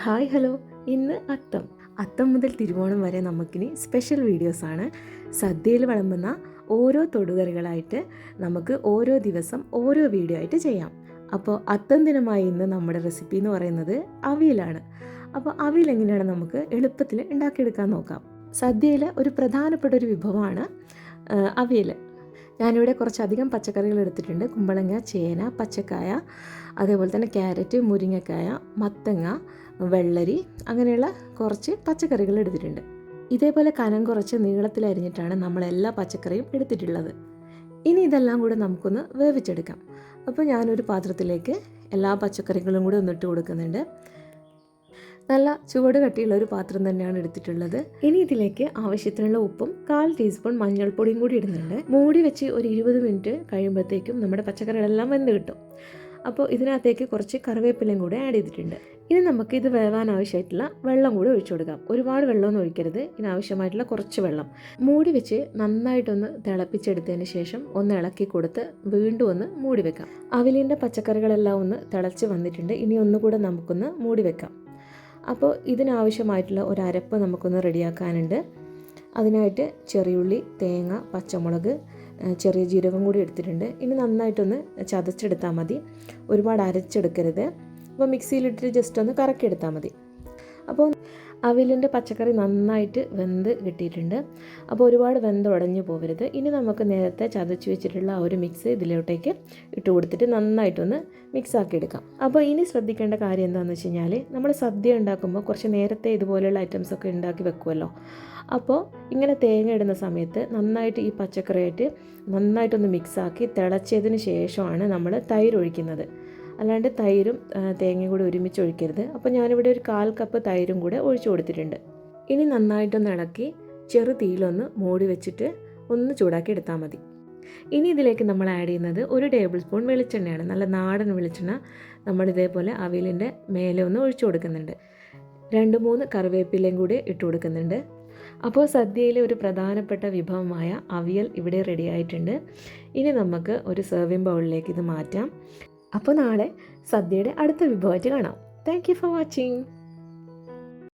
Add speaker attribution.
Speaker 1: Hi hello. ഇന്ന് അത്തം മുതൽ തിരുവോണം വരെ നമുക്കിനി സ്പെഷ്യൽ വീഡിയോസാണ്. സദ്യയിൽ വിളമ്പുന്ന ഓരോ തൊടുകറികളായിട്ട് നമുക്ക് ഓരോ ദിവസം ഓരോ വീഡിയോ ആയിട്ട് ചെയ്യാം. അപ്പോൾ അത്തം ദിനമായി ഇന്ന് നമ്മുടെ റെസിപ്പി എന്ന് പറയുന്നത് അവിയലാണ്. അപ്പോൾ അവിയൽ എങ്ങനെയാണ് നമുക്ക് എളുപ്പത്തിൽ ഉണ്ടാക്കിയെടുക്കാൻ നോക്കാം. സദ്യയിൽ ഒരു പ്രധാനപ്പെട്ട ഒരു വിഭവമാണ് അവിയൽ. ഞാനിവിടെ കുറച്ചധികം പച്ചക്കറികൾ എടുത്തിട്ടുണ്ട്. കുമ്പളങ്ങ, ചേന, പച്ചക്കായ, അതേപോലെ തന്നെ ക്യാരറ്റ്, മുരിങ്ങക്കായ, മത്തങ്ങ, വെള്ളരി, അങ്ങനെയുള്ള കുറച്ച് പച്ചക്കറികൾ എടുത്തിട്ടുണ്ട്. ഇതേപോലെ കനം കുറച്ച് നീളത്തിൽ അരിഞ്ഞിട്ടാണ് നമ്മളെല്ലാ പച്ചക്കറിയും എടുത്തിട്ടുള്ളത്. ഇനി ഇതെല്ലാം കൂടെ നമുക്കൊന്ന് വേവിച്ചെടുക്കാം. അപ്പോൾ ഞാനൊരു പാത്രത്തിലേക്ക് എല്ലാ പച്ചക്കറികളും കൂടി ഒന്നിട്ട് കൊടുക്കുന്നുണ്ട്. നല്ല ചുവട് കട്ടിയുള്ള ഒരു പാത്രം തന്നെയാണ് എടുത്തിട്ടുള്ളത്. ഇനി ഇതിലേക്ക് ആവശ്യത്തിനുള്ള ഉപ്പും 1/4 ടീസ്പൂൺ മഞ്ഞൾപ്പൊടിയും കൂടി ഇടുന്നുണ്ട്. മൂടി വെച്ച് ഒരു 20 മിനിറ്റ് കഴിയുമ്പോഴത്തേക്കും നമ്മുടെ പച്ചക്കറികളെല്ലാം വെന്ത് കിട്ടും. അപ്പോൾ ഇതിനകത്തേക്ക് കുറച്ച് കറിവേപ്പിലയും കൂടെ ആഡ് ചെയ്തിട്ടുണ്ട്. ഇനി നമുക്ക് ഇത് വേവാൻ ആവശ്യമായിട്ടുള്ള വെള്ളം കൂടി ഒഴിച്ചു കൊടുക്കാം. ഒരുപാട് വെള്ളമൊന്നും ഒഴിക്കരുത്. ഇതിനാവശ്യമായിട്ടുള്ള കുറച്ച് വെള്ളം മൂടി വെച്ച് നന്നായിട്ടൊന്ന് തിളപ്പിച്ചെടുത്തതിന് ശേഷം ഒന്ന് ഇളക്കി കൊടുത്ത് വീണ്ടും ഒന്ന് മൂടി വെക്കാം. അവിയലിൻ്റെ പച്ചക്കറികളെല്ലാം ഒന്ന് തിളച്ച് വന്നിട്ടുണ്ട്. ഇനി ഒന്നുകൂടെ നമുക്കൊന്ന് മൂടി വെക്കാം. അപ്പോൾ ഇതിനാവശ്യമായിട്ടുള്ള ഒരു അരപ്പ് നമുക്കൊന്ന് റെഡിയാക്കാനുണ്ട്. അതിനായിട്ട് ചെറിയുള്ളി, തേങ്ങ, പച്ചമുളക്, ചെറിയ ജീരകം കൂടി എടുത്തിട്ടുണ്ട്. ഇനി നന്നായിട്ടൊന്ന് ചതച്ചെടുത്താൽ മതി. ഒരുപാട് അരച്ചെടുക്കരുത്. അപ്പോൾ മിക്സിയിലിട്ടിട്ട് ജസ്റ്റ് ഒന്ന് കറക്കിയെടുത്താൽ മതി. അപ്പോൾ അവിയലിൻ്റെ പച്ചക്കറി നന്നായിട്ട് വെന്ത് കിട്ടിയിട്ടുണ്ട്. അപ്പോൾ ഒരുപാട് വെന്ത് ഉടഞ്ഞു പോകരുത്. ഇനി നമുക്ക് നേരത്തെ ചതച്ച് വെച്ചിട്ടുള്ള ആ ഒരു മിക്സ് ഇതിലോട്ടേക്ക് ഇട്ട് കൊടുത്തിട്ട് നന്നായിട്ടൊന്ന് മിക്സാക്കി എടുക്കാം. അപ്പോൾ ഇനി ശ്രദ്ധിക്കേണ്ട കാര്യം എന്താണെന്ന് വെച്ച് കഴിഞ്ഞാൽ, നമ്മൾ സദ്യ ഉണ്ടാക്കുമ്പോൾ കുറച്ച് നേരത്തെ ഇതുപോലെയുള്ള ഐറ്റംസൊക്കെ ഉണ്ടാക്കി വെക്കുമല്ലോ. അപ്പോൾ ഇങ്ങനെ തേങ്ങ ഇടുന്ന സമയത്ത് നന്നായിട്ട് ഈ പച്ചക്കറിയായിട്ട് നന്നായിട്ടൊന്ന് മിക്സാക്കി തിളച്ചതിന് ശേഷമാണ് നമ്മൾ തൈര് ഒഴിക്കുന്നത്. അല്ലാണ്ട് തൈരും തേങ്ങയും കൂടി ഒരുമിച്ച് ഒഴിക്കരുത്. അപ്പോൾ ഞാനിവിടെ ഒരു 1/4 കപ്പ് തൈരും കൂടെ ഒഴിച്ചു കൊടുത്തിട്ടുണ്ട്. ഇനി നന്നായിട്ടൊന്ന് ഇളക്കി ചെറു തീയിലൊന്ന് മൂടി വെച്ചിട്ട് ഒന്ന് ചൂടാക്കി എടുത്താൽ മതി. ഇനി ഇതിലേക്ക് നമ്മൾ ആഡ് ചെയ്യുന്നത് 1 ടേബിൾ സ്പൂൺ വെളിച്ചെണ്ണയാണ്. നല്ല നാടൻ വെളിച്ചെണ്ണ നമ്മളിതേപോലെ അവിയലിൻ്റെ മേലെ ഒന്ന് ഒഴിച്ചു കൊടുക്കുന്നുണ്ട്. 2-3 കറിവേപ്പിലയും കൂടി ഇട്ട് കൊടുക്കുന്നുണ്ട്. അപ്പോൾ സദ്യയിലെ ഒരു പ്രധാനപ്പെട്ട വിഭവമായ അവിയൽ ഇവിടെ റെഡി ആയിട്ടുണ്ട്. ഇനി നമുക്ക് ഒരു സെർവിങ് ബൗളിലേക്ക് ഇത് മാറ്റാം. അപ്പോൾ നാളെ സദ്യയുടെ അടുത്ത വിഭവമായിട്ട് കാണാം. Thank you for watching.